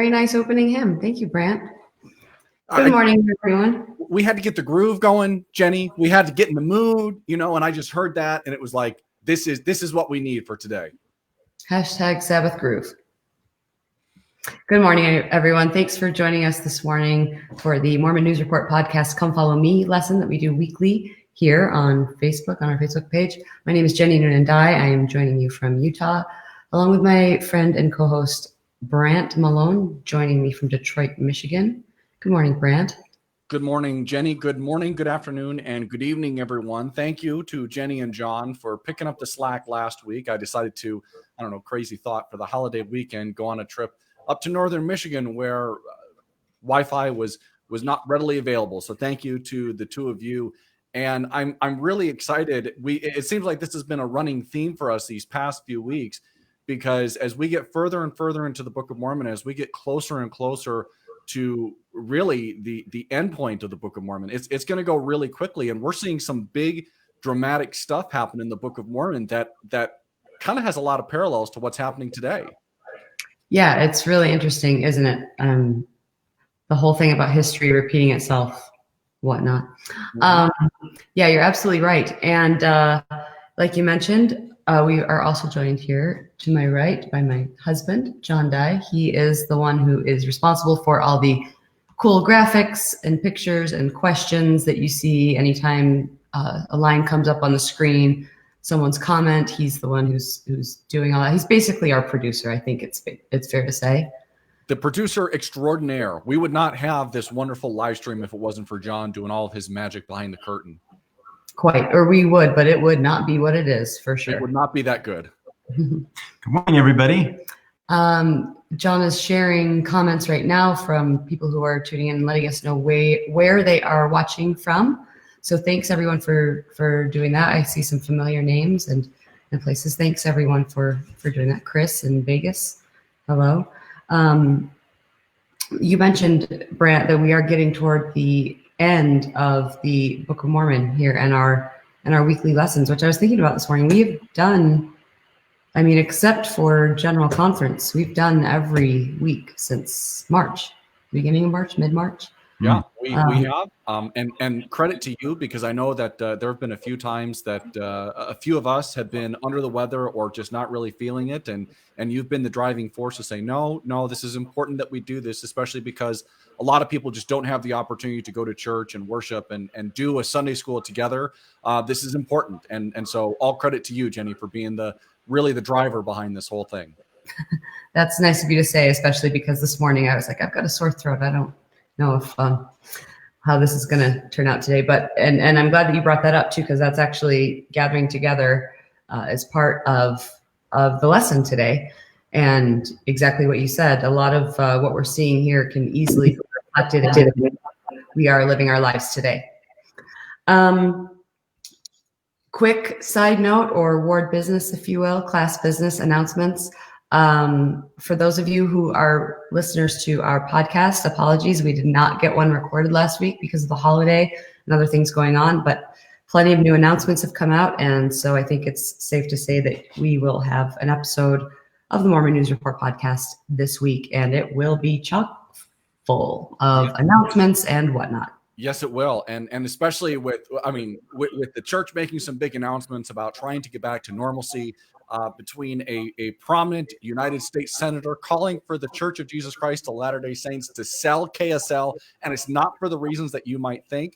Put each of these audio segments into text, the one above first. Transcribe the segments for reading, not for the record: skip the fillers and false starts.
very nice opening hymn. Thank you, Brant. Good morning, everyone. We had to get the groove going, Jenny. We had to get in the mood, and I just heard that, and it was like, this is what we need for today. Hashtag Sabbath Groove. Good morning, everyone. Thanks for joining us this morning for the Mormon News Report podcast, Come Follow Me lesson that we do weekly here on Facebook, on our Facebook page. My name is Jenny Noonan Dye. I am joining you from Utah, along with my friend and co-host, Brant Malone, joining me from Detroit, Michigan. Good morning, Brant. Good morning, Jenny. Good morning, good afternoon, and good evening, everyone. Thank you to Jenny and John for picking up the slack last week. I decided to, crazy thought, for the holiday weekend, go on a trip up to northern Michigan where Wi-Fi was not readily available. So thank you to the two of you. And I'm really excited. It seems like this has been a running theme for us these past few weeks, because as we get further and further into the Book of Mormon, as we get closer and closer to really the end point of the Book of Mormon, it's going to go really quickly. And we're seeing some big dramatic stuff happen in the Book of Mormon that kind of has a lot of parallels to what's happening today. Yeah, it's really interesting, isn't it? The whole thing about history repeating itself, whatnot. Yeah, you're absolutely right. And like you mentioned, we are also joined here to my right by my husband, John Dye. He is the one who is responsible for all the cool graphics and pictures and questions that you see anytime a line comes up on the screen, someone's comment. He's the one who's doing all that. He's basically our producer. I think it's fair to say. The producer extraordinaire. We would not have this wonderful live stream if it wasn't for John doing all of his magic behind the curtain. Quite, or we would, but it would not be what it is, for sure. It would not be that good. Good morning, everybody. John is sharing comments right now from people who are tuning in and letting us know where they are watching from. So thanks everyone for doing that. I see some familiar names and places. Thanks everyone for doing that. Chris in Vegas. Hello. You mentioned, Brant, that we are getting toward the end of the Book of Mormon here and our weekly lessons, which I was thinking about this morning. We have done, except for General Conference, we've done every week since March, beginning of March, mid-March. Yeah, we have. And credit to you, because I know that there have been a few times that a few of us have been under the weather or just not really feeling it. And you've been the driving force to say, no, this is important that we do this, especially because a lot of people just don't have the opportunity to go to church and worship and do a Sunday school together. This is important. And so all credit to you, Jenny, for being really the driver behind this whole thing. That's nice of you to say, especially because this morning I was like, I've got a sore throat. I don't know if how this is going to turn out today, but and I'm glad that you brought that up too, because that's actually gathering together as part of the lesson today. And exactly what you said, a lot of what we're seeing here can easily be reflected in we are living our lives today. Quick side note, or ward business, if you will, class business announcements. For those of you who are listeners to our podcast, apologies. We did not get one recorded last week because of the holiday and other things going on, but plenty of new announcements have come out. And so I think it's safe to say that we will have an episode of the Mormon News Report podcast this week, and it will be chock full of announcements and whatnot. Yes, it will. And especially with the church making some big announcements about trying to get back to normalcy, between a prominent United States senator calling for the Church of Jesus Christ of Latter-day Saints to sell KSL, and it's not for the reasons that you might think.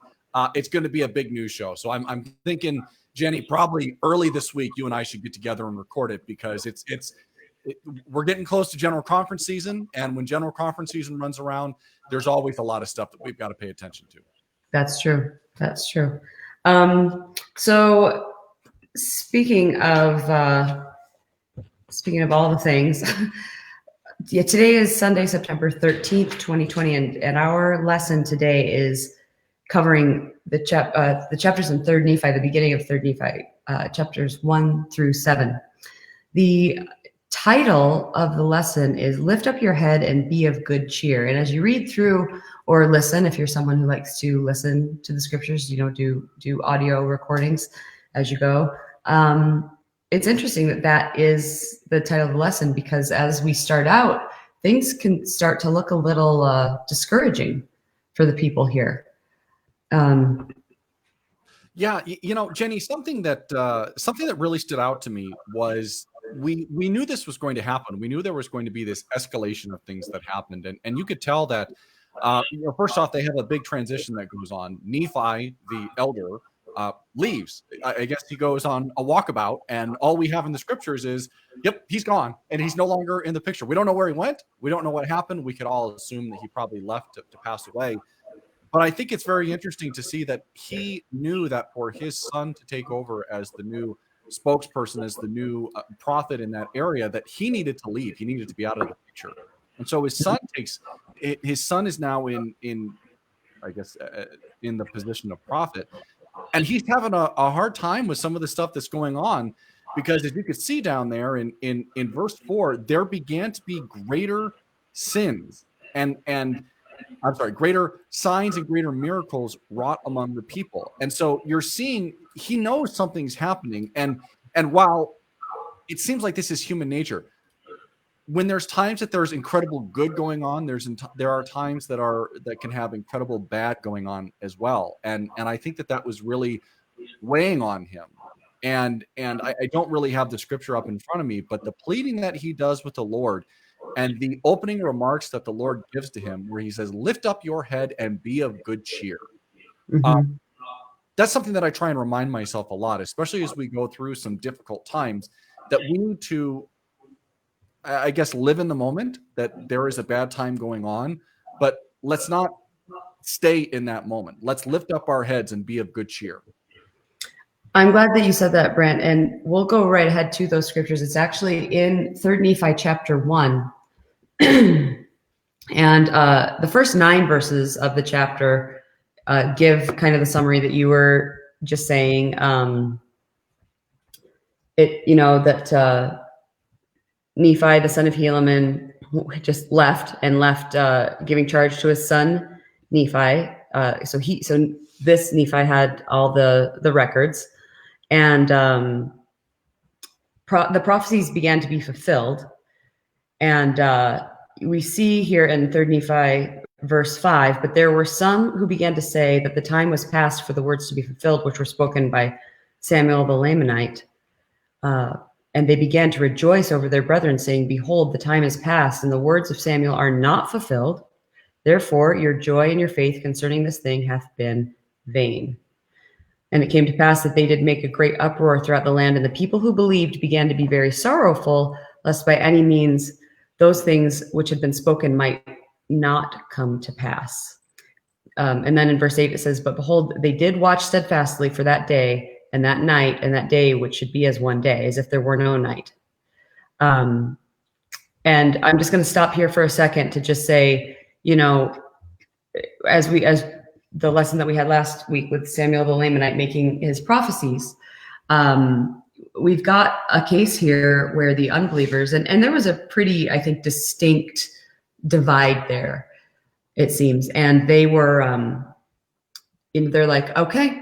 It's going to be a big news show. So I'm thinking, Jenny, probably early this week, you and I should get together and record it, because we're getting close to General Conference season, and when General Conference season runs around, there's always a lot of stuff that we've got to pay attention to. That's true. So speaking of all the things, today is Sunday, September 13th, 2020, and our lesson today is covering the chapters in 3rd Nephi, the beginning of 3rd Nephi, chapters 1 through 7. The title of the lesson is Lift Up Your Head and Be of Good Cheer. And as you read through or listen, if you're someone who likes to listen to the scriptures, do audio recordings as you go, it's interesting that is the title of the lesson, because as we start out things can start to look a little discouraging for the people here. Yeah, Jenny, something that really stood out to me was we knew this was going to happen. We knew there was going to be this escalation of things that happened, and you could tell that. First off, they have a big transition that goes on. Nephi, the elder, leaves. I guess he goes on a walkabout, and all we have in the scriptures is, yep, he's gone, and he's no longer in the picture. We don't know where he went. We don't know what happened. We could all assume that he probably left to pass away. But I think it's very interesting to see that he knew that for his son to take over as the new spokesperson, as the new prophet in that area, that he needed to leave. He needed to be out of the picture. And so his son is now in the position of prophet. And he's having a hard time with some of the stuff that's going on, because as you could see down there in verse 4, there began to be greater sins greater signs and greater miracles wrought among the people. And so you're seeing, he knows something's happening. And while it seems like this is human nature, when there's times that there's incredible good going on, there are times that can have incredible bad going on as well. And I think that was really weighing on him. And I don't really have the scripture up in front of me, but the pleading that he does with the Lord, and the opening remarks that the Lord gives to him, where he says, lift up your head and be of good cheer. Mm-hmm. That's something that I try and remind myself a lot, especially as we go through some difficult times, that we need to, I guess, live in the moment, that there is a bad time going on, but let's not stay in that moment. Let's lift up our heads and be of good cheer. I'm glad that you said that, Brent, and we'll go right ahead to those scriptures. It's actually in 3 Nephi chapter 1. And the first 9 verses of the chapter give kind of the summary that you were just saying. That Nephi, the son of Helaman, just left giving charge to his son Nephi. So this Nephi had all the records. And the prophecies began to be fulfilled. And we see here in 3 Nephi verse 5, but there were some who began to say that the time was past for the words to be fulfilled, which were spoken by Samuel the Lamanite. And they began to rejoice over their brethren, saying, behold, the time is past, and the words of Samuel are not fulfilled. Therefore, your joy and your faith concerning this thing hath been vain. And it came to pass that they did make a great uproar throughout the land, and the people who believed began to be very sorrowful, lest by any means those things which had been spoken might not come to pass. And then in verse 8 it says, but behold, they did watch steadfastly for that day and that night and that day, which should be as one day, as if there were no night. And I'm just going to stop here for a second to just say, as the lesson that we had last week with Samuel the Lamanite making his prophecies, we've got a case here where the unbelievers, and there was a pretty, I think, distinct divide there, it seems. And they were, they're like, okay,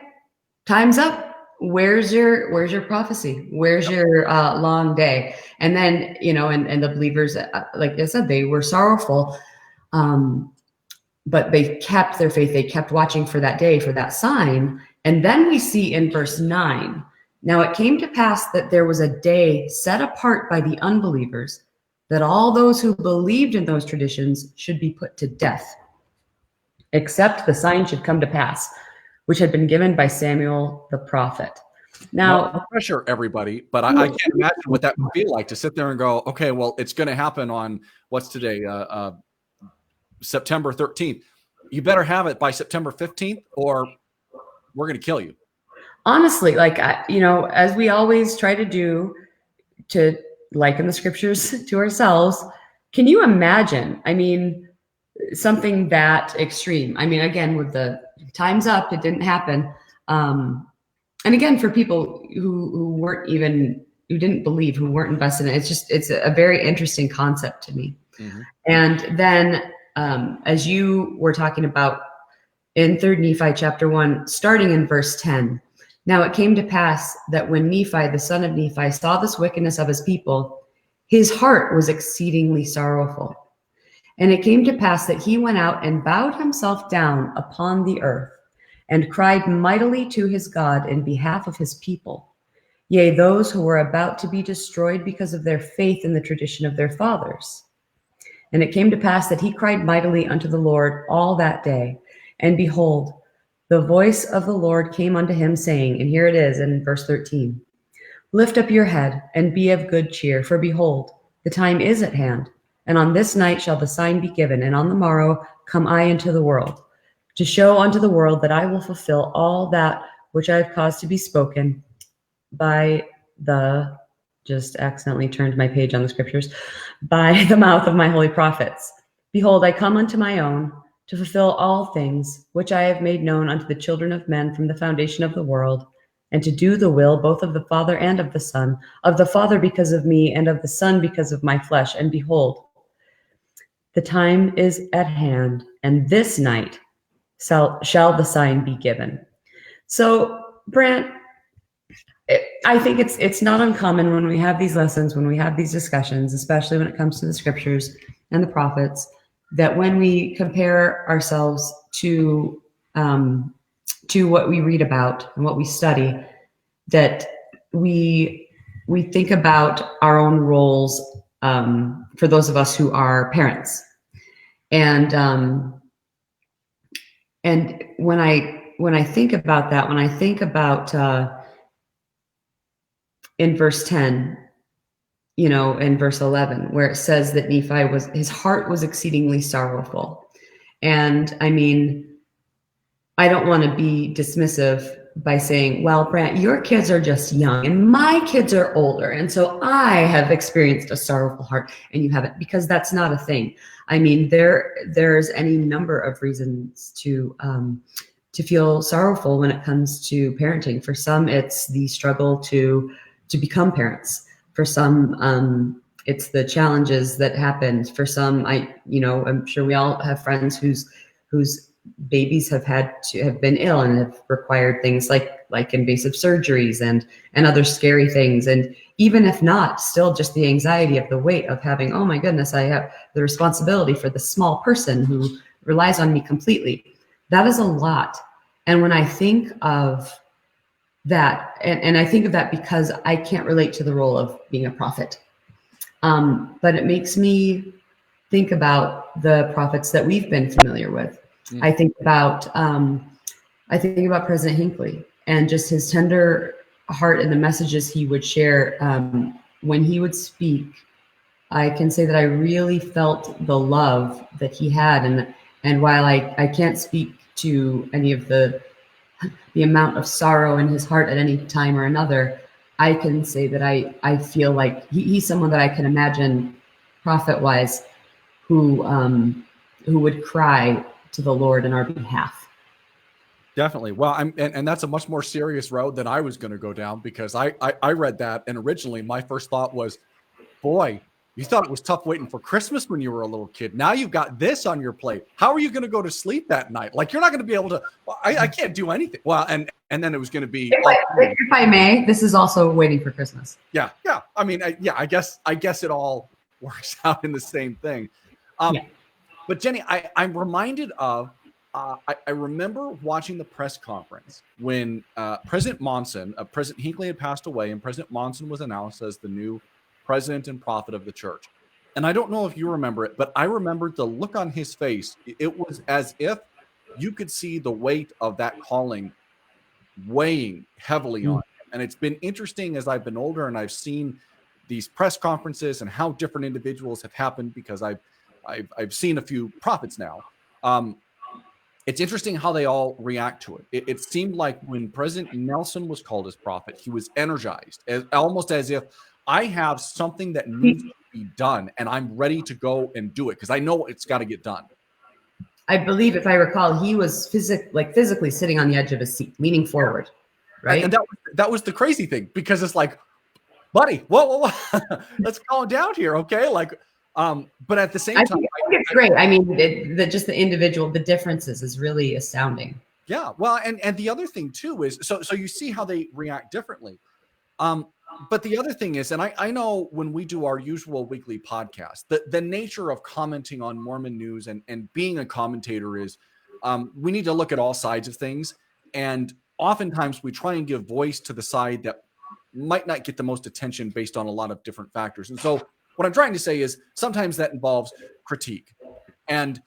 time's up. Where's your prophecy? Where's your long day? And then, and the believers, like I said, they were sorrowful. But they kept their faith. They kept watching for that day, for that sign. And then we see in verse 9, now it came to pass that there was a day set apart by the unbelievers, that all those who believed in those traditions should be put to death, except the sign should come to pass, which had been given by Samuel the prophet. Now, no pressure, everybody, but I can't imagine what that would be like to sit there and go, okay, well, it's going to happen on, what's today, September 13th. You better have it by September 15th or we're going to kill you. Honestly, as we always try to do, to liken the scriptures to ourselves, can you imagine? Something that extreme. Again, with the time's up, it didn't happen. And again, for people who didn't believe, who weren't invested in it, it's a very interesting concept to me. Mm-hmm. And then, as you were talking about in 3 Nephi chapter 1, starting in verse 10, now it came to pass that when Nephi, the son of Nephi, saw this wickedness of his people, his heart was exceedingly sorrowful. And it came to pass that he went out and bowed himself down upon the earth and cried mightily to his God in behalf of his people, yea, those who were about to be destroyed because of their faith in the tradition of their fathers. And it came to pass that he cried mightily unto the Lord all that day. And behold, the voice of the Lord came unto him, saying, and here it is in verse 13, lift up your head and be of good cheer, for behold, the time is at hand. And on this night shall the sign be given, and on the morrow come I into the world, to show unto the world that I will fulfill all that which I have caused to be spoken by the, just accidentally turned my page on the scriptures, by the mouth of my holy prophets. Behold, I come unto my own, to fulfill all things which I have made known unto the children of men from the foundation of the world, and to do the will both of the Father and of the Son, of the Father because of me, and of the Son because of my flesh. And behold, the time is at hand, and this night shall the sign be given. So, Brant, I think it's not uncommon when we have these lessons, when we have these discussions, especially when it comes to the scriptures and the prophets, that when we compare ourselves to what we read about and what we study, that we think about our own roles for those of us who are parents, and when I think about that, when I think about in verse 10, in verse 11, where it says that his heart was exceedingly sorrowful. And I mean, I don't want to be dismissive by saying, well, Brant, your kids are just young and my kids are older, and so I have experienced a sorrowful heart and you haven't, because that's not a thing. I mean, there's any number of reasons to feel sorrowful when it comes to parenting. For some, it's the struggle to become parents. For some, it's the challenges that happen. For some, I'm sure we all have friends whose babies have been ill and have required things like invasive surgeries and other scary things. And even if not, still just the anxiety of the weight of having, oh my goodness, I have the responsibility for the small person who relies on me completely. That is a lot. And when I think of that, and I think of that because I can't relate to the role of being a prophet, but it makes me think about the prophets that we've been familiar with. I think about President Hinckley and just his tender heart and the messages he would share when he would speak. I can say that I really felt the love that he had, and while I can't speak to any of the amount of sorrow in his heart at any time or another, I can say that I feel like he's someone that I can imagine, prophet-wise, who would cry to the Lord in our behalf. Definitely. Well, and that's a much more serious road than I was going to go down, because I read that, and originally my first thought was, boy, you thought it was tough waiting for Christmas when you were a little kid. Now you've got this on your plate. How are you going to go to sleep that night? Like, you're not going to be able to. Well, I can't do anything. Well, and then it was going to be. If I may, this is also waiting for Christmas. Yeah. I mean, I guess it all works out in the same thing. But Jenny, I'm reminded of. I remember watching the press conference when President Hinckley had passed away, and President Monson was announced as the new president and prophet of the church. And I don't know if you remember it, but I remembered the look on his face. It was as if you could see the weight of that calling weighing heavily on him. And it's been interesting as I've been older and I've seen these press conferences and how different individuals have happened, because I've seen a few prophets now. It's interesting how they all react to it. It seemed like when President Nelson was called as prophet, he was energized, almost as if I have something that needs to be done and I'm ready to go and do it because I know it's got to get done. I believe, if I recall, he was physically sitting on the edge of his seat, leaning forward, right? And that was the crazy thing, because it's like, buddy, whoa, let's calm down here, okay? Like, but at the same time, I think it's great. I mean, just the individual, the differences is really astounding. Yeah, well, and the other thing too is, so you see how they react differently. But the other thing is, and I know when we do our usual weekly podcast, the nature of commenting on Mormon news and being a commentator is we need to look at all sides of things. And oftentimes we try and give voice to the side that might not get the most attention based on a lot of different factors. And so what I'm trying to say is sometimes that involves critique. And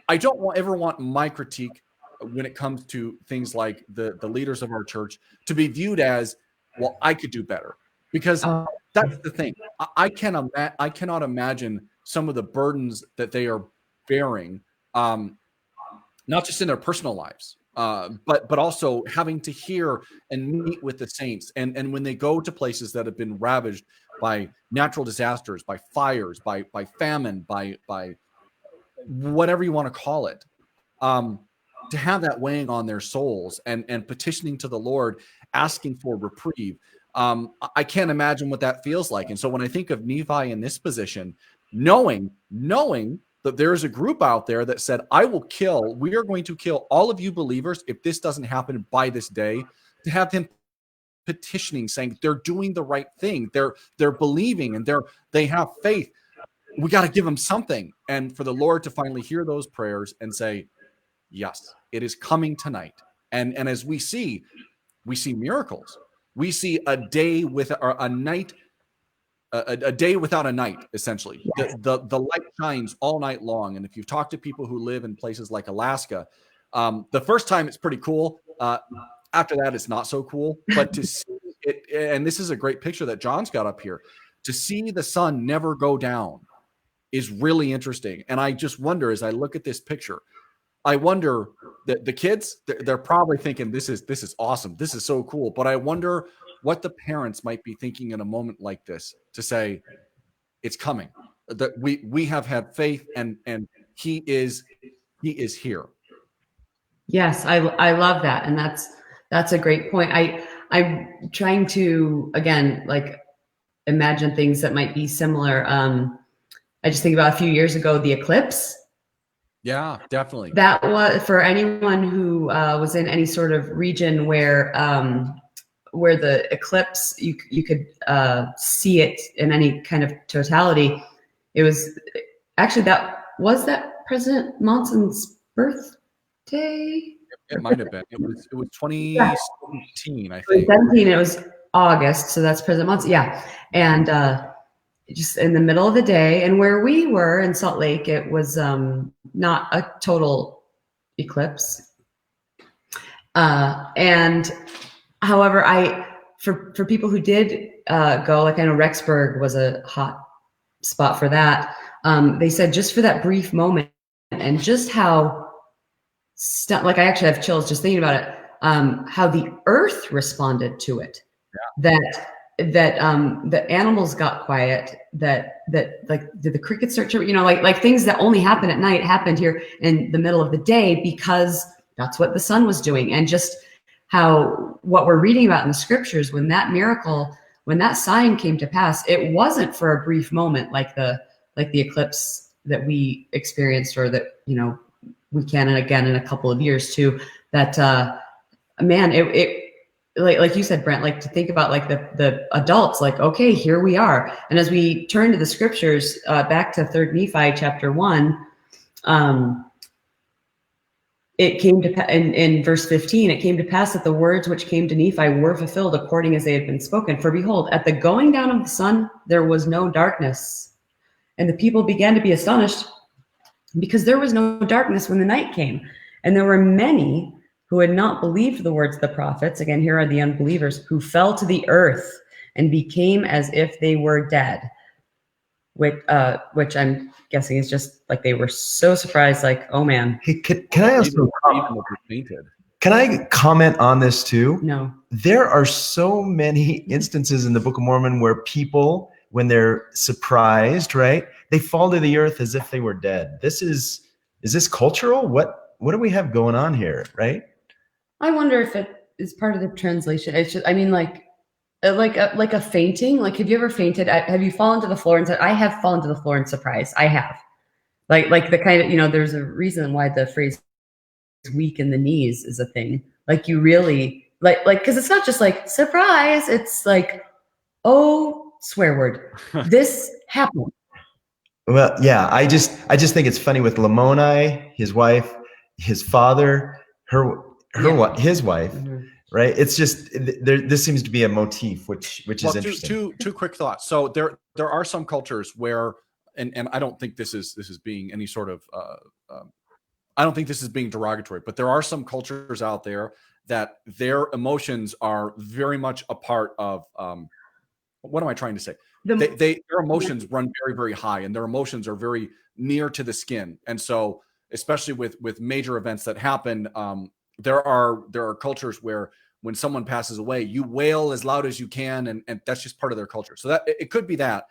I don't ever want my critique when it comes to things like the leaders of our church to be viewed as, well, I could do better. Because that's the thing. I cannot imagine some of the burdens that they are bearing, not just in their personal lives, but also having to hear and meet with the saints. And when they go to places that have been ravaged by natural disasters, by fires, by famine, by whatever you want to call it, to have that weighing on their souls and petitioning to the Lord, asking for reprieve. I can't imagine what that feels like. And so when I think of Nephi in this position, knowing that there's a group out there that said, we are going to kill all of you believers if this doesn't happen by this day, to have them petitioning, saying they're doing the right thing. They're believing and they have faith. We got to give them something. And for the Lord to finally hear those prayers and say, yes, it is coming tonight. And as we see miracles. We see a day with a night, a day without a night, essentially. Yes. The light shines all night long. And if you've talked to people who live in places like Alaska, the first time it's pretty cool. After that, it's not so cool. But to see it, and this is a great picture that John's got up here, to see the sun never go down is really interesting. And I just wonder, as I look at this picture, I wonder that the kids, they're probably thinking, this is awesome. This is so cool. But I wonder what the parents might be thinking in a moment like this, to say, it's coming, that we have had faith and he is here. Yes. I love that. And that's a great point. I'm trying to, again, like, imagine things that might be similar. I just think about a few years ago, the eclipse. Yeah, definitely. That was, for anyone who was in any sort of region where the eclipse, you could see it in any kind of totality. It was actually that President Monson's birthday. It might have been. It was 2017, I think. 2017. It was August, so that's President Monson. Yeah, and just in the middle of the day, and where we were in Salt Lake, it was not a total eclipse. And however, for people who did go, like I know Rexburg was a hot spot for that. They said just for that brief moment, and just how like I actually have chills just thinking about it. How the earth responded to it. Yeah. That the animals got quiet, that like, did the crickets start to, like things that only happen at night happened here in the middle of the day, because that's what the sun was doing. And just how what we're reading about in the scriptures, when that sign came to pass, it wasn't for a brief moment like the eclipse that we experienced, or that we can, and again in a couple of years too, that man, it like you said, Brent, like to think about like the adults, like, okay, here we are. And as we turn to the scriptures, back to 3rd Nephi chapter 1, it came to in verse 15, it came to pass that the words which came to Nephi were fulfilled according as they had been spoken. For behold, at the going down of the sun, there was no darkness. And the people began to be astonished, because there was no darkness when the night came. And there were many who had not believed the words of the prophets. Again, here are the unbelievers, who fell to the earth and became as if they were dead. Which I'm guessing is just like they were so surprised, like, oh man. Hey, can I also can I comment on this too? No. There are so many instances in the Book of Mormon where people, when they're surprised, right, they fall to the earth as if they were dead. Is this cultural? What do we have going on here, right? I wonder if it is part of the translation. It's just, I mean, like a fainting. Like, have you ever fainted? Have you fallen to the floor and said, I have fallen to the floor in surprise? I have. Like the kind of, there's a reason why the phrase weak in the knees is a thing. Like, you really, like, because it's not just like surprise. It's like, Oh, swear word. This happened. Well, yeah, I just think it's funny with Lamoni, his wife, his father, his wife, right? It's just this seems to be a motif, which is interesting. Two quick thoughts. So there are some cultures where, and I don't think this is being any sort of I don't think this is being derogatory, but there are some cultures out there that their emotions are very much a part of what am I trying to say? Their emotions run very, very high, and their emotions are very near to the skin. And so, especially with major events that happen, there are cultures where when someone passes away, you wail as loud as you can, and that's just part of their culture. So that it could be that.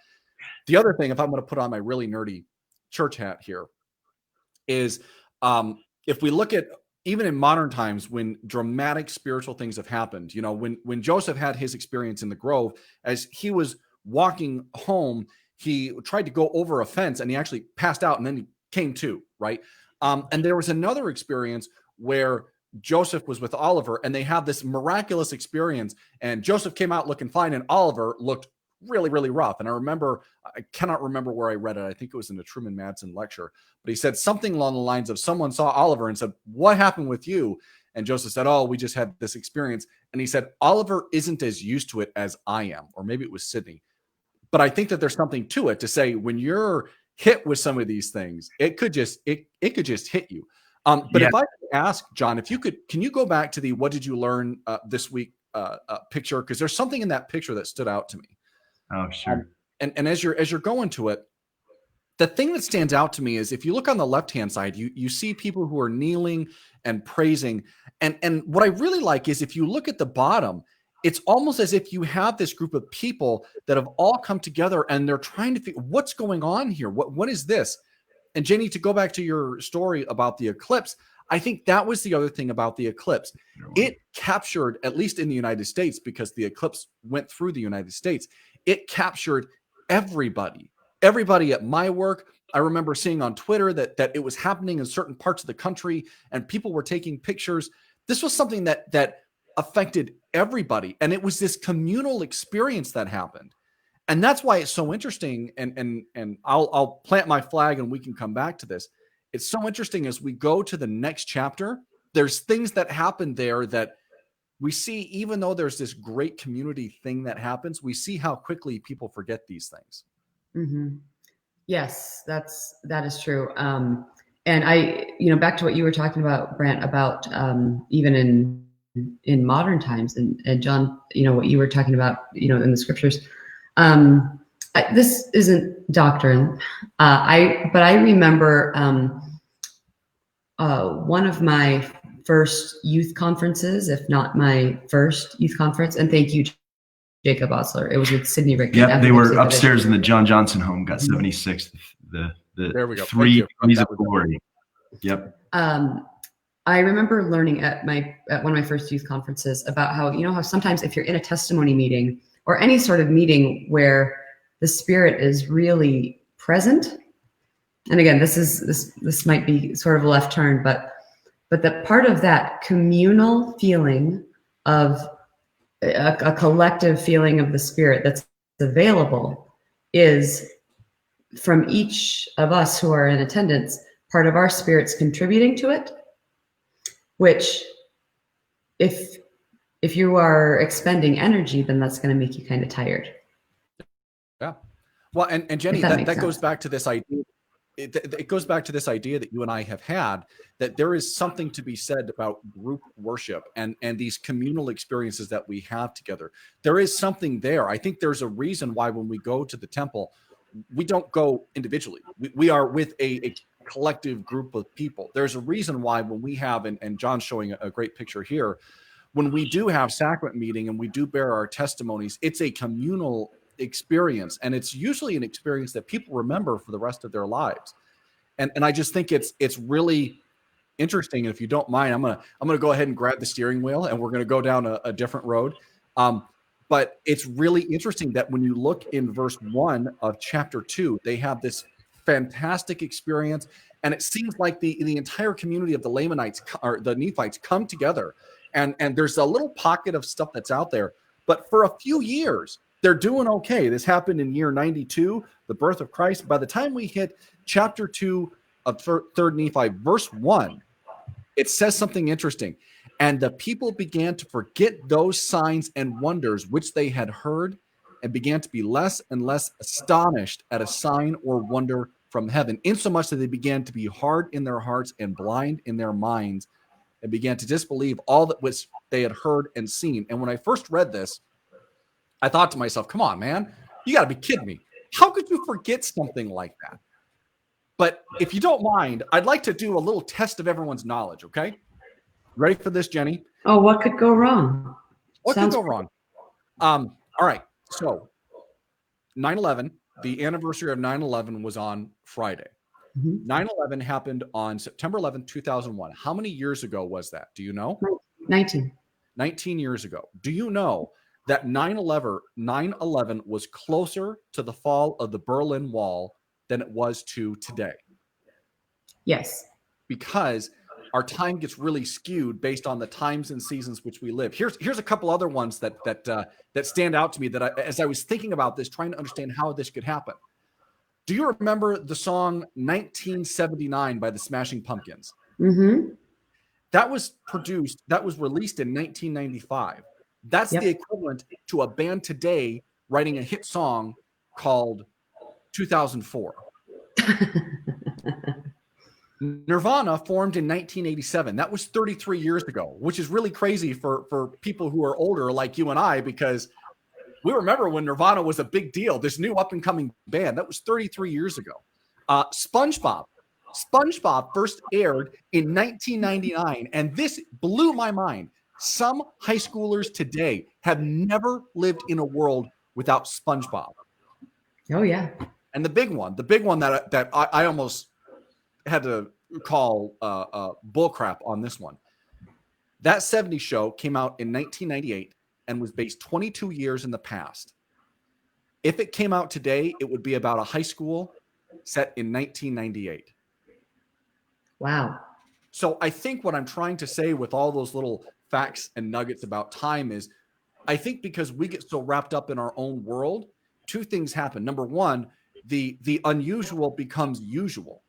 The other thing, if I'm going to put on my really nerdy church hat here, is if we look at even in modern times when dramatic spiritual things have happened, when Joseph had his experience in the grove, as he was walking home, he tried to go over a fence and he actually passed out and then he came to, right? And there was another experience where Joseph was with Oliver and they have this miraculous experience and Joseph came out looking fine and Oliver looked really, really rough. And I cannot remember where I read it. I think it was in the Truman Madsen lecture, but he said something along the lines of someone saw Oliver and said, "What happened with you?" And Joseph said, "Oh, we just had this experience." And he said, "Oliver isn't as used to it as I am," or maybe it was Sydney. But I think that there's something to it to say when you're hit with some of these things, it could just hit you. But if I could ask John, can you go back to the "What did you learn this week" picture? Because there's something in that picture that stood out to me. Oh, sure. And as you're going to it, the thing that stands out to me is if you look on the left-hand side, you see people who are kneeling and praising. And what I really like is if you look at the bottom, it's almost as if you have this group of people that have all come together and they're trying to figure what's going on here. What is this? And Jenny, to go back to your story about the eclipse, I think that was the other thing about the eclipse. It captured, at least in the United States, because the eclipse went through the United States, it captured everybody at my work. I remember seeing on Twitter that it was happening in certain parts of the country and people were taking pictures. This was something that affected everybody. And it was this communal experience that happened. And that's why it's so interesting. And I'll plant my flag and we can come back to this. It's so interesting as we go to the next chapter, there's things that happen there that we see, even though there's this great community thing that happens, we see how quickly people forget these things. Mm-hmm. Yes, that is true. And I, back to what you were talking about, Brant, about even in modern times, and John, what you were talking about, in the scriptures. This isn't doctrine. But I remember one of my first youth conferences, if not my first youth conference, and thank you, Jacob Osler. It was with Sidney Rick. Yeah, they were upstairs in the John Johnson home, got 76th. There we go. 3 degrees of glory. Yep. I remember learning at one of my first youth conferences about how sometimes if you're in a testimony meeting or any sort of meeting where the Spirit is really present, and again, this might be sort of a left turn, but the part of that communal feeling of a collective feeling of the Spirit that's available is from each of us who are in attendance, part of our spirits contributing to it, which if you are expending energy, then that's going to make you kind of tired. Yeah. Well, and Jenny, that goes back to this idea. It goes back to this idea that you and I have had, that there is something to be said about group worship and these communal experiences that we have together. There is something there. I think there's a reason why when we go to the temple, we don't go individually. We are with a collective group of people. There's a reason why when we have, and John's showing a great picture here, when we do have sacrament meeting and we do bear our testimonies, it's a communal experience, and it's usually an experience that people remember for the rest of their lives. And I just think it's really interesting. And if you don't mind, I'm gonna go ahead and grab the steering wheel and we're gonna go down a different road. But it's really interesting that when you look in verse 1 of chapter 2, they have this fantastic experience, and it seems like the entire community of the Lamanites or the Nephites come together, and there's a little pocket of stuff that's out there. But for a few years, they're doing okay. This happened in year 92, the birth of Christ. By the time we hit chapter 2 of 3rd Nephi, verse 1, it says something interesting. And the people began to forget those signs and wonders which they had heard, and began to be less and less astonished at a sign or wonder from heaven, insomuch that they began to be hard in their hearts and blind in their minds, and began to disbelieve all that which they had heard and seen. And when I first read this, I thought to myself, come on, man, you got to be kidding me. How could you forget something like that? But if you don't mind, I'd like to do a little test of everyone's knowledge, okay? Ready for this, Jenny? Oh, what could go wrong? What could go wrong? All right. So 9/11, the anniversary of 9/11 was on Friday. 9/11 happened on September 11th, 2001. How many years ago was that? Do you know? 19. 19 years ago. Do you know that 9/11 was closer to the fall of the Berlin Wall than it was to today? Yes. Because our time gets really skewed based on the times and seasons which we live. Here's a couple other ones that stand out to me that as I was thinking about this, trying to understand how this could happen. Do you remember the song 1979 by the Smashing Pumpkins? Mm-hmm. That was released in 1995. That's the equivalent to a band today writing a hit song called 2004. Nirvana formed in 1987. That was 33 years ago, which is really crazy for people who are older like you and I, because we remember when Nirvana was a big deal, this new up-and-coming band. That was 33 years ago. SpongeBob first aired in 1999, and this blew my mind. Some high schoolers today have never lived in a world without SpongeBob. Oh, yeah. And the big one that I almost had to call bullcrap on this one. That 70s show came out in 1998 and was based 22 years in the past. If it came out today, it would be about a high school set in 1998. Wow. So I think what I'm trying to say with all those little facts and nuggets about time is, I think because we get so wrapped up in our own world, two things happen. Number one, the unusual becomes usual.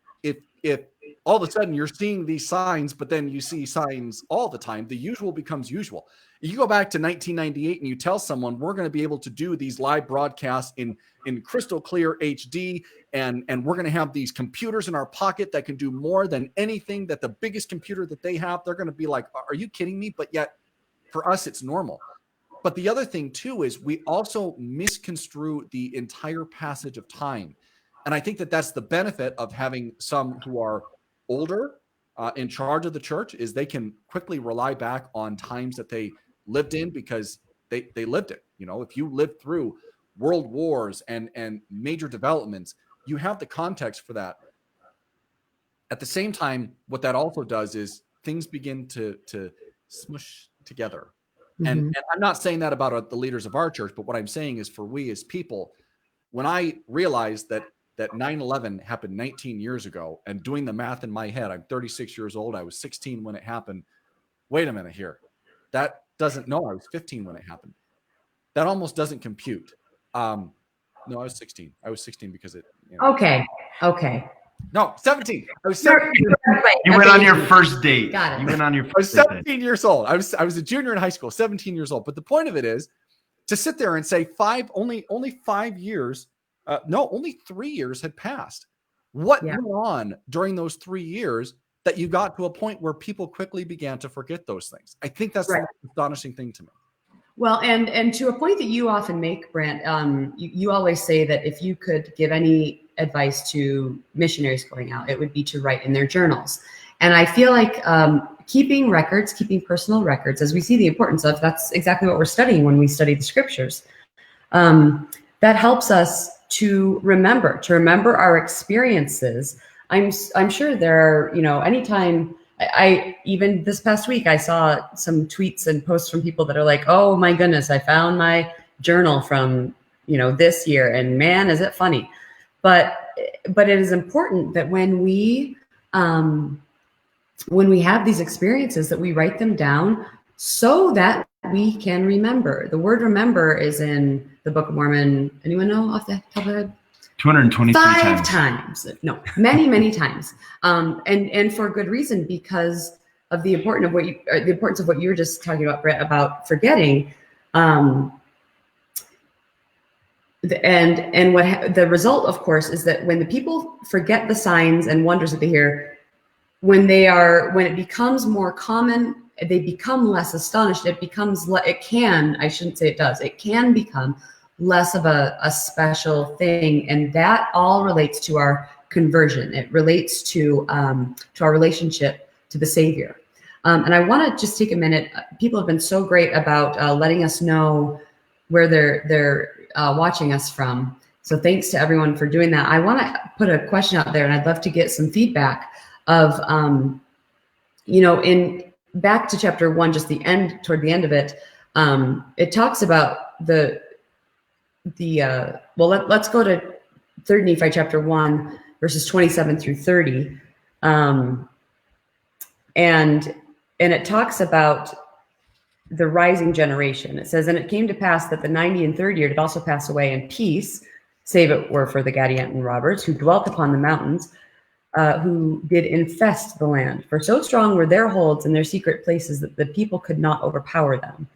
If all of a sudden you're seeing these signs, but then you see signs all the time, the usual becomes usual. You go back to 1998 and you tell someone we're going to be able to do these live broadcasts in crystal clear HD, and we're going to have these computers in our pocket that can do more than anything that the biggest computer that they have. They're going to be like, are you kidding me? But yet for us, it's normal. But the other thing too is we also misconstrue the entire passage of time. And I think that that's the benefit of having some who are older in charge of the church, is they can quickly rely back on times that they lived in, because they lived it. You know, if you lived through world wars and major developments, you have the context for that. At the same time, what that also does is things begin to smush together. Mm-hmm. And I'm not saying that about the leaders of our church, but what I'm saying is for we as people, when I realized that 9/11 happened 19 years ago, and doing the math in my head, I'm 36 years old. I was 16 when it happened. Wait a minute here. That doesn't, no, I was 15 when it happened. That almost doesn't compute. No, I was 16. I was 16 because it. You know, Okay. No, 17. I was 17. You went on your first date. Got it. You went on your I was first 17 years old. I was a junior in high school, 17 years old. But the point of it is to sit there and say only 5 years. Only 3 years had passed. What went on during those 3 years that you got to a point where people quickly began to forget those things? I think that's the astonishing thing to me. Well, and to a point that you often make, Brant, you always say that if you could give any advice to missionaries going out, it would be to write in their journals. And I feel like keeping personal records, as we see the importance of, that's exactly what we're studying when we study the scriptures. That helps us to remember our experiences. I'm sure there are, anytime I even this past week, I saw some tweets and posts from people that are like, oh my goodness, I found my journal from, this year, and man, is it funny. But it is important that when we have these experiences, that we write them down so that we can remember. The word remember is in the Book of Mormon. Anyone know off the top of their head? 223 5 times. No, many, many times. And for good reason, because of the importance of what you were just talking about, Brett, about forgetting. And what the result, of course, is that when the people forget the signs and wonders that they hear, when it becomes more common, they become less astonished. It can become less of a special thing. And that all relates to our conversion. It relates to our relationship to the Savior. And I want to just take a minute. People have been so great about letting us know where they're watching us from. So thanks to everyone for doing that. I want to put a question out there, and I'd love to get some feedback of, in back to chapter 1, just toward the end of it, it talks about let's go to 3rd Nephi chapter 1, verses 27 through 30. And it talks about the rising generation. It says, and it came to pass that the 90 and 3rd year did also pass away in peace, save it were for the Gadianton robbers who dwelt upon the mountains, who did infest the land. For so strong were their holds and their secret places that the people could not overpower them.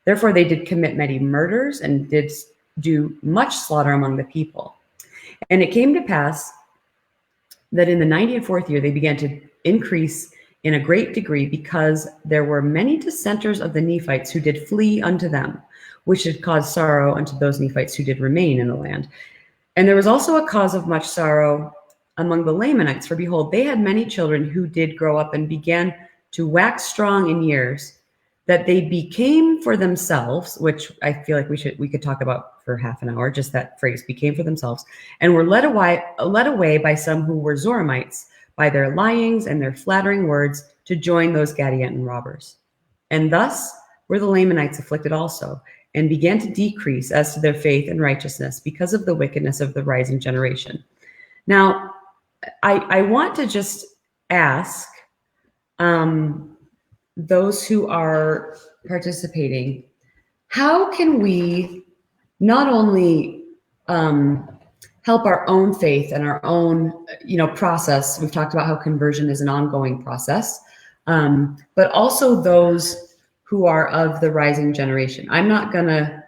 Therefore they did commit many murders and did do much slaughter among the people. And it came to pass that in the 90 and 4th year they began to increase in a great degree, because there were many dissenters of the Nephites who did flee unto them, which did cause sorrow unto those Nephites who did remain in the land. And there was also a cause of much sorrow among the Lamanites, for behold, they had many children who did grow up and began to wax strong in years, that they became for themselves, which I feel like we could talk about for half an hour, just that phrase, became for themselves, and were led away by some who were Zoramites, by their lyings and their flattering words, to join those Gadianton robbers. And thus were the Lamanites afflicted also, and began to decrease as to their faith and righteousness, because of the wickedness of the rising generation. Now, I want to just ask those who are participating, how can we not only help our own faith and our own, process? We've talked about how conversion is an ongoing process, but also those who are of the rising generation. I'm not going to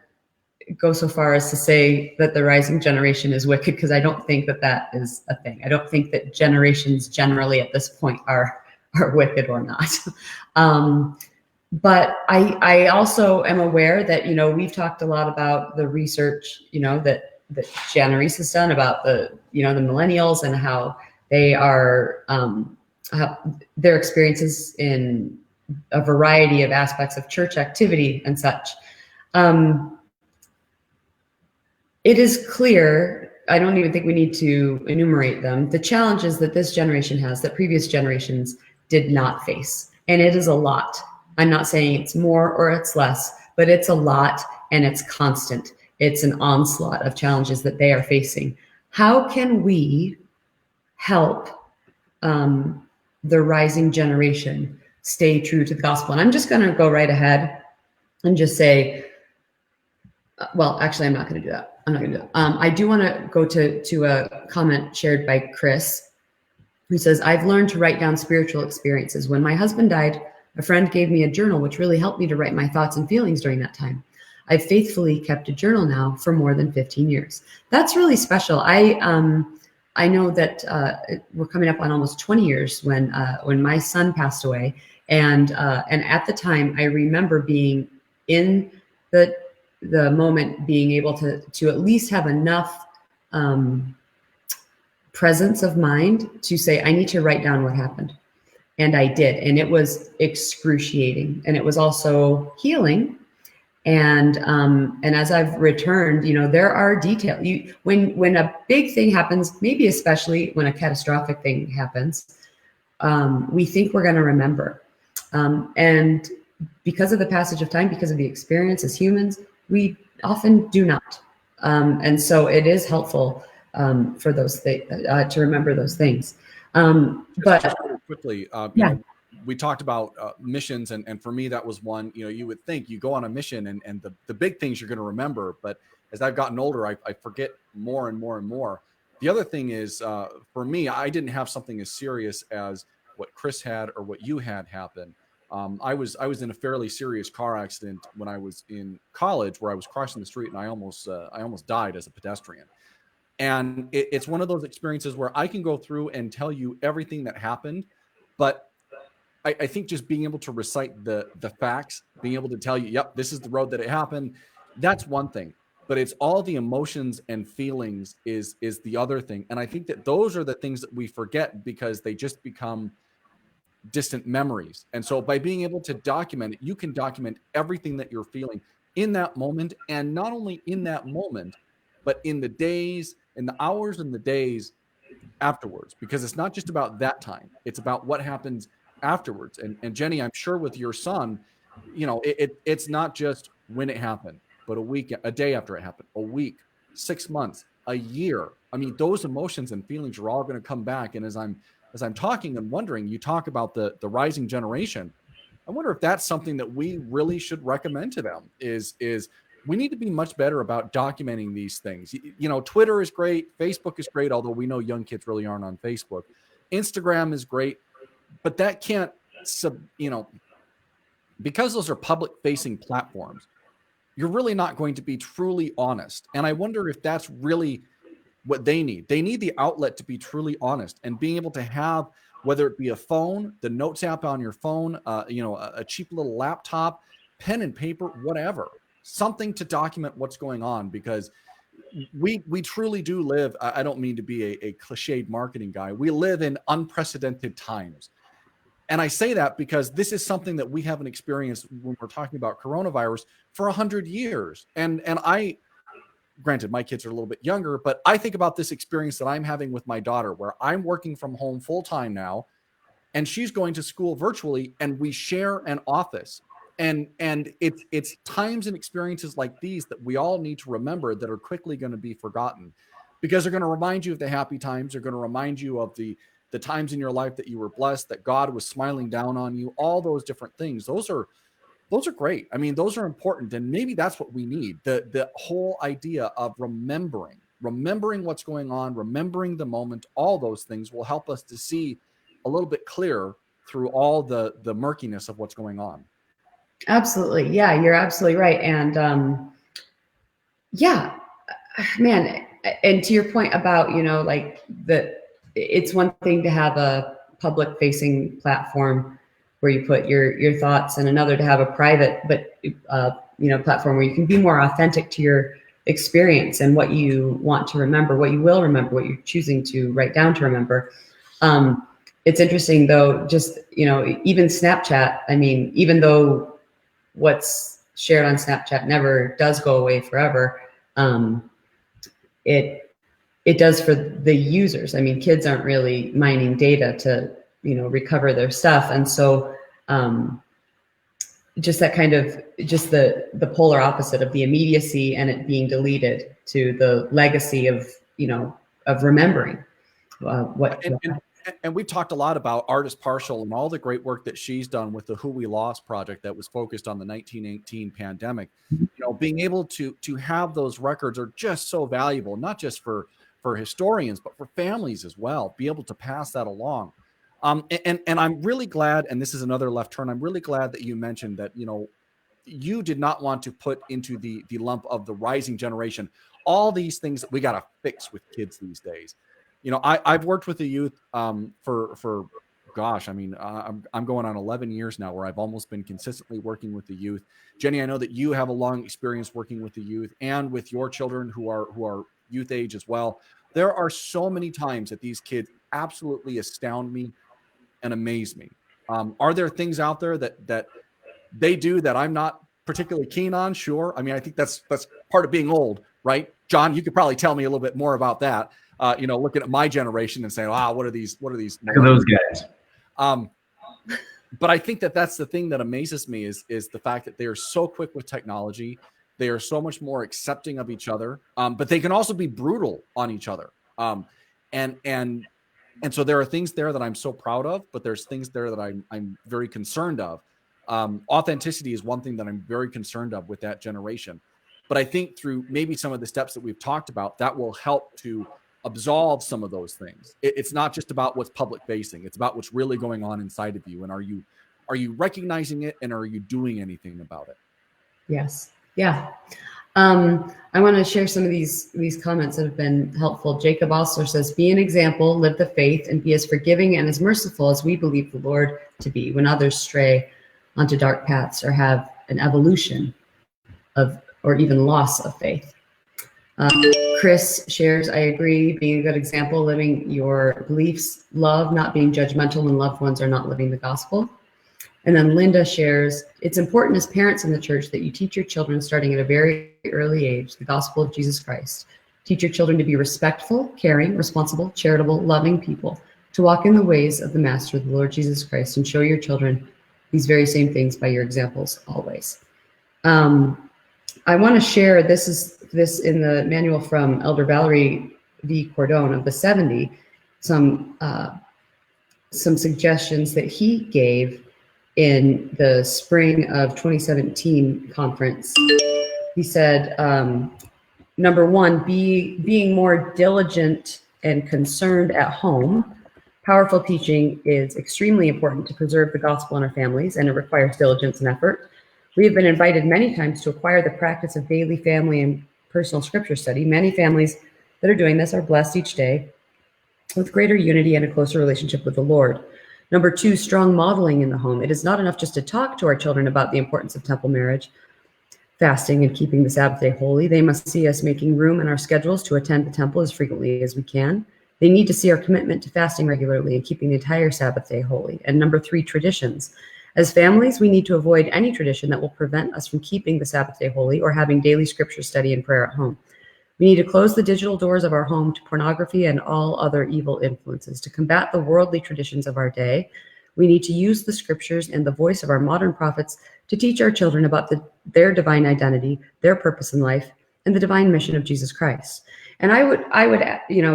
go so far as to say that the rising generation is wicked, because I don't think that is a thing. I don't think that generations generally at this point are wicked or not. But I also am aware that, we've talked a lot about the research, that Janice has done about the millennials and how they are, their experiences in a variety of aspects of church activity and such. It is clear, I don't even think we need to enumerate them, the challenges that this generation has that previous generations did not face. And it is a lot. I'm not saying it's more or it's less, but it's a lot, and it's constant. It's an onslaught of challenges that they are facing. How can we help the rising generation stay true to the gospel? And I'm just going to go right ahead and just say, well, actually, I'm not going to do that. I do want to go to a comment shared by Chris, who says, I've learned to write down spiritual experiences. When my husband died, a friend gave me a journal, which really helped me to write my thoughts and feelings during that time. I've faithfully kept a journal now for more than 15 years. That's really special. I know that we're coming up on almost 20 years when my son passed away, and at the time I remember being in the moment, being able to at least have enough presence of mind to say, I need to write down what happened. And I did. And it was excruciating. And it was also healing. And as I've returned, there are details. When a big thing happens, maybe especially when a catastrophic thing happens, we think we're going to remember. And because of the passage of time, because of the experience as humans, we often do not. And so it is helpful for those things to remember those things. But quickly, yeah. we talked about missions, and for me that was one. You would think you go on a mission and the big things you're going to remember, but as I've gotten older, I forget more and more and more. The other thing is, for me, I didn't have something as serious as what Chris had or what you had happen. I was in a fairly serious car accident when I was in college, where I was crossing the street and I almost died as a pedestrian. And it's one of those experiences where I can go through and tell you everything that happened, but I think just being able to recite the facts, being able to tell you, yep, this is the road that it happened, that's one thing. But it's all the emotions and feelings is the other thing. And I think that those are the things that we forget because they just become distant memories. And so by being able to document it, you can document everything that you're feeling in that moment. And not only in that moment, but in the days, in the hours and the days afterwards, because it's not just about that time. It's about what happens afterwards. And Jenny, I'm sure with your son, it's not just when it happened, but a day after it happened, a week, 6 months, a year. I mean, those emotions and feelings are all going to come back. And as I'm talking and wondering, you talk about the rising generation. I wonder if that's something that we really should recommend to them is we need to be much better about documenting these things. Twitter is great. Facebook is great, although we know young kids really aren't on Facebook. Instagram is great, but that can't, because those are public facing platforms, you're really not going to be truly honest. And I wonder if that's really what they need. They need the outlet to be truly honest, and being able to have, whether it be a phone, the notes app on your phone, a cheap little laptop, pen and paper, whatever, something to document what's going on, because we truly do live. I don't mean to be a cliched marketing guy. We live in unprecedented times. And I say that because this is something that we haven't experienced when we're talking about coronavirus for 100 years. And I, granted, my kids are a little bit younger, but I think about this experience that I'm having with my daughter, where I'm working from home full time now, and she's going to school virtually, and we share an office. And it's times and experiences like these that we all need to remember, that are quickly going to be forgotten, because they're going to remind you of the happy times. They're going to remind you of the times in your life that you were blessed, that God was smiling down on you, all those different things. Those are great. I mean, those are important. And maybe that's what we need. The whole idea of remembering what's going on, remembering the moment, all those things will help us to see a little bit clearer through all the murkiness of what's going on. Absolutely. Yeah, you're absolutely right. And yeah, man. And to your point about, it's one thing to have a public facing platform where you put your thoughts, and another to have a private, but platform where you can be more authentic to your experience and what you want to remember, what you will remember, what you're choosing to write down to remember. It's interesting though, just, even Snapchat, I mean, even though what's shared on Snapchat never does go away forever, it does for the users. I mean, kids aren't really mining data to, recover their stuff. And so just that kind of, just the polar opposite of the immediacy and it being deleted, to the legacy of, of remembering and we've talked a lot about Artist Partial and all the great work that she's done with the Who We Lost project that was focused on the 1918 pandemic. Being able to have those records are just so valuable, not just for historians, but for families as well, be able to pass that along. And I'm really glad, and this is another left turn, I'm really glad that you mentioned that, you did not want to put into the lump of the rising generation all these things that we got to fix with kids these days. I've worked with the youth for gosh, I mean, I'm going on 11 years now where I've almost been consistently working with the youth. Jenny, I know that you have a long experience working with the youth and with your children who are youth age as well. There are so many times that these kids absolutely astound me and amaze me. Are there things out there that they do that I'm not particularly keen on? Sure. I mean, I think that's part of being old, right? John, you could probably tell me a little bit more about that. Looking at my generation and saying, wow, what are these? Look at those guys. But I think that's the thing that amazes me is the fact that they are so quick with technology. They are so much more accepting of each other, but they can also be brutal on each other. And And so there are things there that I'm so proud of, but there's things there that I'm very concerned of. Authenticity is one thing that I'm very concerned of with that generation. But I think through maybe some of the steps that we've talked about, that will help to absolve some of those things. It's not just about what's public facing. It's about what's really going on inside of you. And are you recognizing it, and are you doing anything about it? Yes. Yeah. I want to share some of these comments that have been helpful. Jacob also says, be an example, live the faith, and be as forgiving and as merciful as we believe the Lord to be when others stray onto dark paths or have an evolution of, or even loss of faith. Chris shares, I agree, being a good example, living your beliefs, love, not being judgmental when loved ones are not living the gospel. And then Linda shares, it's important as parents in the church that you teach your children starting at a very early age the gospel of Jesus Christ. Teach your children to be respectful, caring, responsible, charitable, loving people, to walk in the ways of the Master, the Lord Jesus Christ, and show your children these very same things by your examples always. I want to share, this in the manual from Elder Valerie V. Cordone of the 70, some suggestions that he gave in the spring of 2017 conference. He said, number one, being more diligent and concerned at home. Powerful teaching is extremely important to preserve the gospel in our families, and it requires diligence and effort. We have been invited many times to acquire the practice of daily family and personal scripture study. Many families that are doing this are blessed each day with greater unity and a closer relationship with the Lord. Number two, strong modeling in the home. It is not enough just to talk to our children about the importance of temple marriage, fasting, and keeping the Sabbath day holy. They must see us making room in our schedules to attend the temple as frequently as we can. They need to see our commitment to fasting regularly and keeping the entire Sabbath day holy. And number three, traditions. As families, we need to avoid any tradition that will prevent us from keeping the Sabbath day holy or having daily scripture study and prayer at home. We need to close the digital doors of our home to pornography and all other evil influences. To combat the worldly traditions of our day, we need to use the scriptures and the voice of our modern prophets to teach our children about their divine identity, their purpose in life, and the divine mission of Jesus Christ. And I would,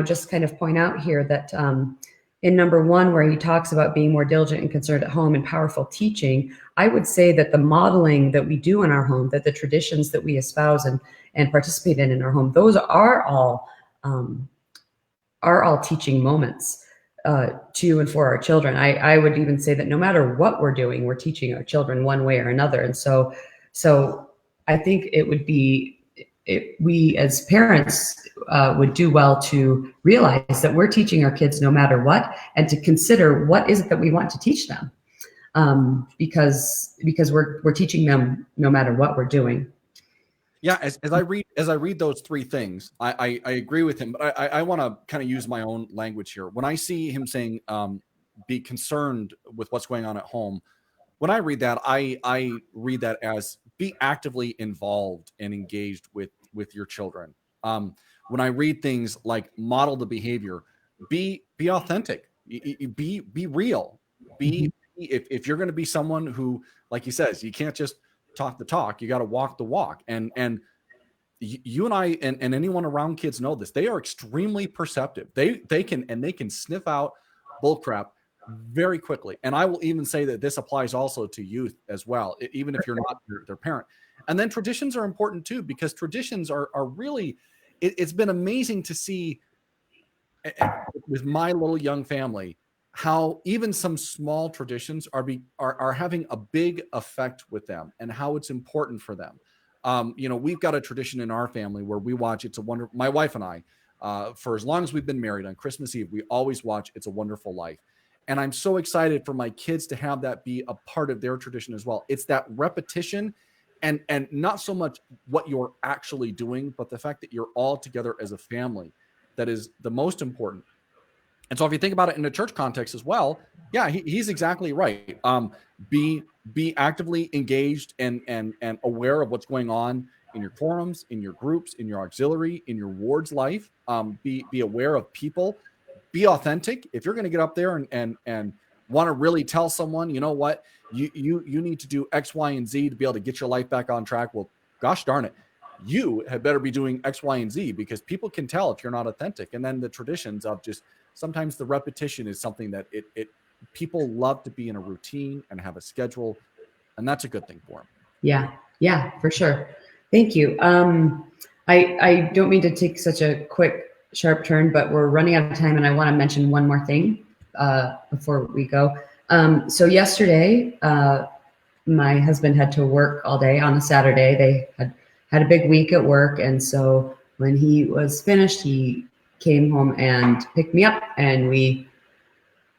just kind of point out here that in number one, where he talks about being more diligent and concerned at home and powerful teaching, I would say that the modeling that we do in our home, that the traditions that we espouse and participate in our home, those are all teaching moments to and for our children. I would even say that no matter what we're doing, we're teaching our children one way or another. And so I think it would be, we as parents would do well to realize that we're teaching our kids no matter what, and to consider what is it that we want to teach them, because we're teaching them no matter what we're doing. Yeah, as I read those three things, I agree with him, but I want to kind of use my own language here. When I see him saying, be concerned with what's going on at home, when I read that, I read that as be actively involved and engaged with your children. When I read things like model the behavior, be authentic, be real, if you're going to be someone who, like he says, you can't just talk the talk, you got to walk the walk. And you and I and anyone around kids know this. They are extremely perceptive. They can sniff out bullcrap very quickly. And I will even say that this applies also to youth as well, even if you're not their parent. And then traditions are important too, because traditions are really, it's been amazing to see with my little young family, how even some small traditions are having a big effect with them, and how it's important for them. We've got a tradition in our family where we watch my wife and I, for as long as we've been married, on Christmas Eve, we always watch It's a Wonderful Life. And I'm so excited for my kids to have that be a part of their tradition as well. It's that repetition, and not so much what you're actually doing, but the fact that you're all together as a family that is the most important. And so if you think about it in a church context as well, yeah, he's exactly right. Be actively engaged and aware of what's going on in your forums, in your groups, in your auxiliary, in your ward's life. Be aware of people. Be authentic. If you're going to get up there and want to really tell someone, you know what, you need to do X, Y, and Z to be able to get your life back on track. Well, gosh darn it, you had better be doing X, Y, and Z, because people can tell if you're not authentic. And then the traditions of just sometimes the repetition is something that people love to be in a routine and have a schedule, and that's a good thing for them. Yeah, for sure. Thank you. I don't mean to take such a quick, sharp turn, but we're running out of time, and I want to mention one more thing before we go. So yesterday, my husband had to work all day on a Saturday. They had a big week at work, and so when he was finished, he came home and picked me up, and we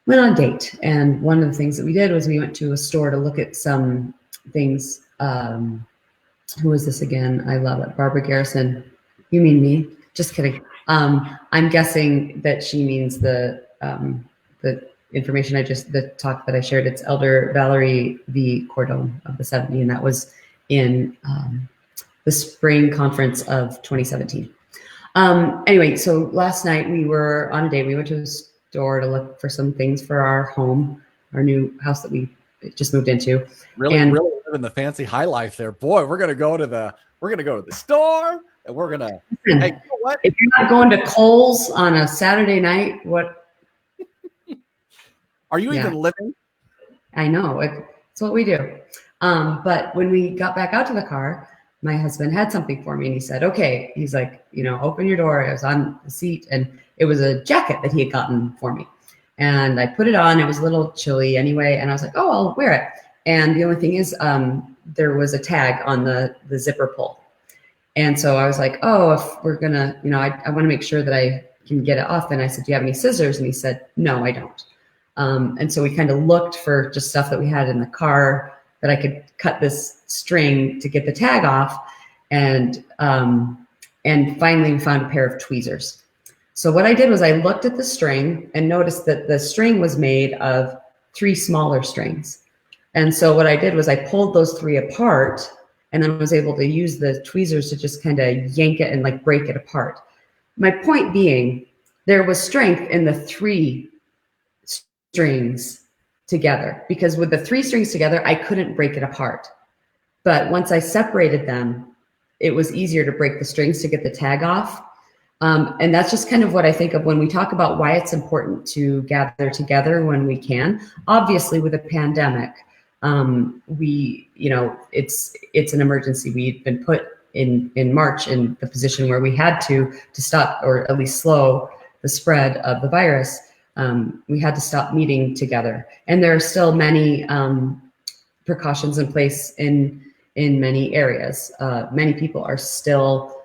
went on a date. And one of the things that we did was we went to a store to look at some things. Who is this again? I love it. Barbara Garrison. You mean me? Just kidding. I'm guessing that she means the information the talk that I shared. It's Elder Valerie V. Cordone of the 70, and that was in the spring conference of 2017. Anyway, so last night we were on a date. We went to a store to look for some things for our home, our new house that we just moved into. Really living the fancy high life there, boy. We're gonna go to the store, and we're gonna. Listen, hey, you know what? If you're not going to Kohl's on a Saturday night, what? Are you even living? I know it's what we do. But when we got back out to the car, my husband had something for me, and he said, "Okay." He's like, open your door. I was on the seat, and it was a jacket that he had gotten for me. And I put it on. It was a little chilly anyway. And I was like, oh, I'll wear it. And the only thing is, there was a tag on the zipper pull. And so I was like, oh, if we're going to, I want to make sure that I can get it off. And I said, do you have any scissors? And he said, no, I don't. And so we kind of looked for just stuff that we had in the car that I could cut this string to get the tag off. And finally we found a pair of tweezers. So what I did was I looked at the string and noticed that the string was made of 3 smaller strings. And so what I did was I pulled those 3 apart, and then was able to use the tweezers to just kind of yank it and like break it apart. My point being, there was strength in the 3 strings together, because with the 3 strings together, I couldn't break it apart. But once I separated them, it was easier to break the strings to get the tag off. And that's just kind of what I think of when we talk about why it's important to gather together when we can. Obviously, with a pandemic, it's an emergency. We've been put in March in the position where we had to stop, or at least slow, the spread of the virus. We had to stop meeting together, and there are still many precautions in place in many areas. Many people are still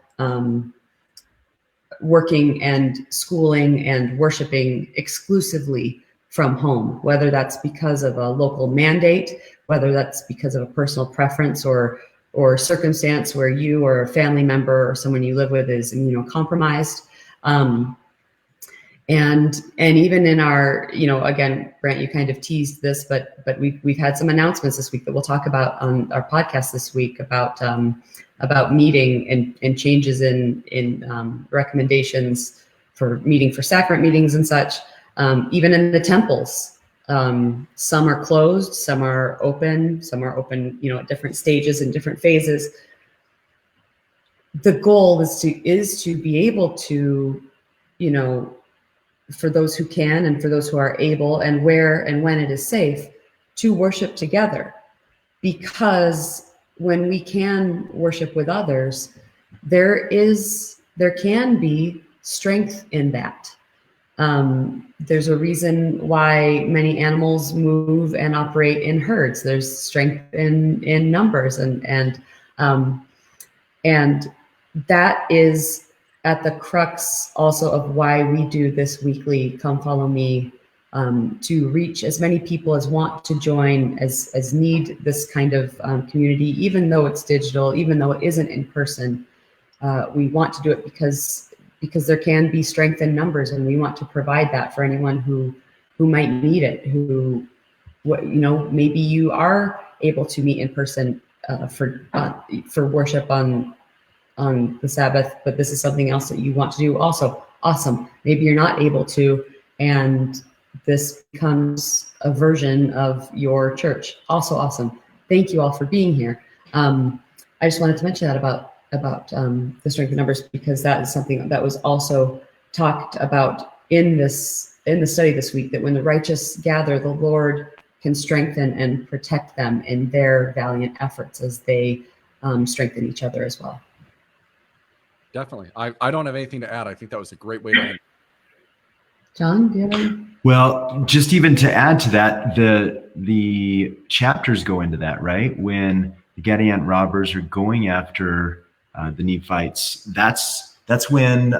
working and schooling and worshiping exclusively from home, whether that's because of a local mandate, whether that's because of a personal preference or circumstance where you or a family member or someone you live with is immunocompromised. And even in our, again, Brent, you kind of teased this, but we've had some announcements this week that we'll talk about on our podcast this week about meeting and changes in recommendations for meeting for sacrament meetings and such. Even in the temples, some are closed, some are open, at different stages and different phases. The goal is to be able to, for those who can and for those who are able, and where and when it is safe, to worship together. Because when we can worship with others, there can be strength in that. There's a reason why many animals move and operate in herds. There's strength in numbers, and that is at the crux also of why we do this weekly Come Follow Me, to reach as many people as want to join, as need this kind of community, even though it's digital, even though it isn't in person. We want to do it because there can be strength in numbers, and we want to provide that for anyone who might need it, who, maybe you are able to meet in person for worship on the Sabbath, but this is something else that you want to do also. Awesome. Maybe you're not able to, and this becomes a version of your church. Also awesome. Thank you all for being here. I just wanted to mention that about the strength of numbers, because that is something that was also talked about in the study this week, that when the righteous gather, the Lord can strengthen and protect them in their valiant efforts as they strengthen each other as well. Definitely. I don't have anything to add. I think that was a great way to end. John, do you have any? Well, just even to add to that, the chapters go into that, right? When the Gadianton robbers are going after the Nephites, that's when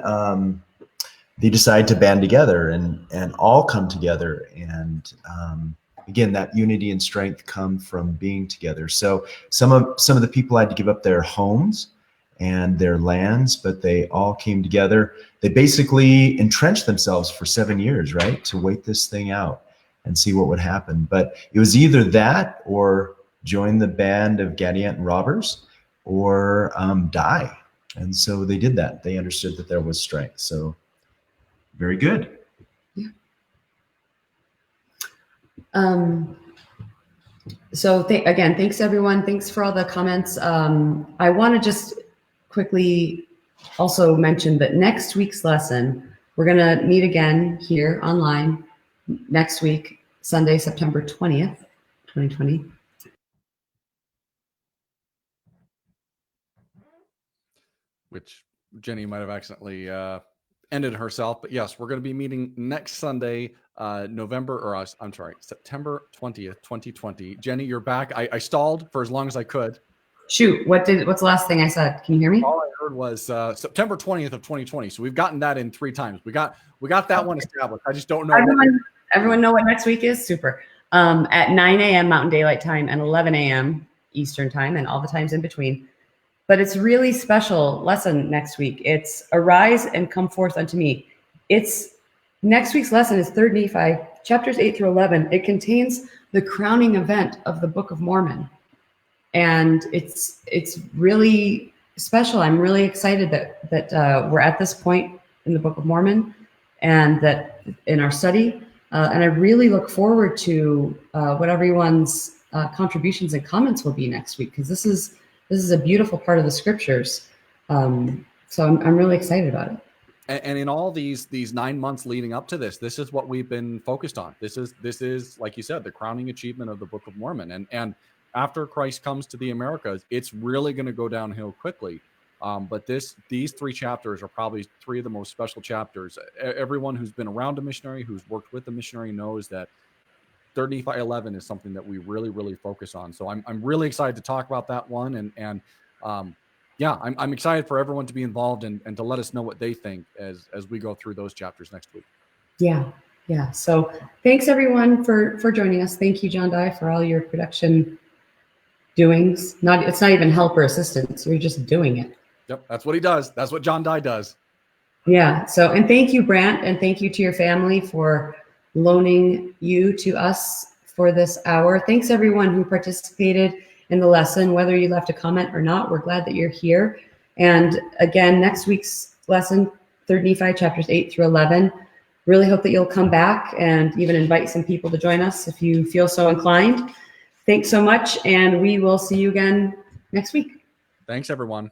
they decide to band together and all come together. And again, that unity and strength come from being together. So some of the people had to give up their homes and their lands, but they all came together. They basically entrenched themselves for 7 years, right, to wait this thing out and see what would happen. But it was either that or join the band of Gadianton robbers or die. And so they did that. They understood that there was strength. So very good. Yeah. So again, thanks everyone. Thanks for all the comments. I want to just quickly also mention that next week's lesson, we're going to meet again here online next week, Sunday, September 20th, 2020. Which Jenny might have accidentally ended herself. But yes, we're going to be meeting next Sunday, September 20th, 2020. Jenny, you're back. I stalled for as long as I could. Shoot, what's the last thing I said? Can you hear me? All I heard was September 20th of 2020. So we've gotten that in 3 times. We got that one established. I just don't know. Everyone know what next week is? Super. At 9 a.m. Mountain Daylight Time and 11 a.m. Eastern Time and all the times in between. But it's really special lesson next week. It's Arise and Come Forth Unto Me. Next week's lesson is 3rd Nephi, chapters 8 through 11. It contains the crowning event of the Book of Mormon. And it's really special. I'm really excited that we're at this point in the Book of Mormon and that in our study. And I really look forward to what everyone's contributions and comments will be next week, because this is a beautiful part of the scriptures. So I'm really excited about it. And in all these 9 months leading up to this is what we've been focused on. This is, like you said, the crowning achievement of the Book of Mormon. And after Christ comes to the Americas, it's really going to go downhill quickly. But these 3 chapters are probably 3 of the most special chapters. Everyone who's been around a missionary, who's worked with a missionary, knows that 3rd Nephi 11 is something that we really, really focus on. So I'm really excited to talk about that one. And I'm excited for everyone to be involved and to let us know what they think as we go through those chapters next week. Yeah. So thanks everyone for joining us. Thank you, John Dye, for all your production doings. It's not even help or assistance. You're just doing it. Yep, that's what he does. That's what John Dye does. Yeah. So, and thank you, Brant, and thank you to your family for loaning you to us for this hour. Thanks everyone who participated in the lesson, whether you left a comment or not. We're glad that you're here. And again, next week's lesson, 3rd Nephi chapters 8 through 11. Really hope that you'll come back and even invite some people to join us if you feel so inclined. Thanks so much, and we will see you again next week. Thanks, everyone.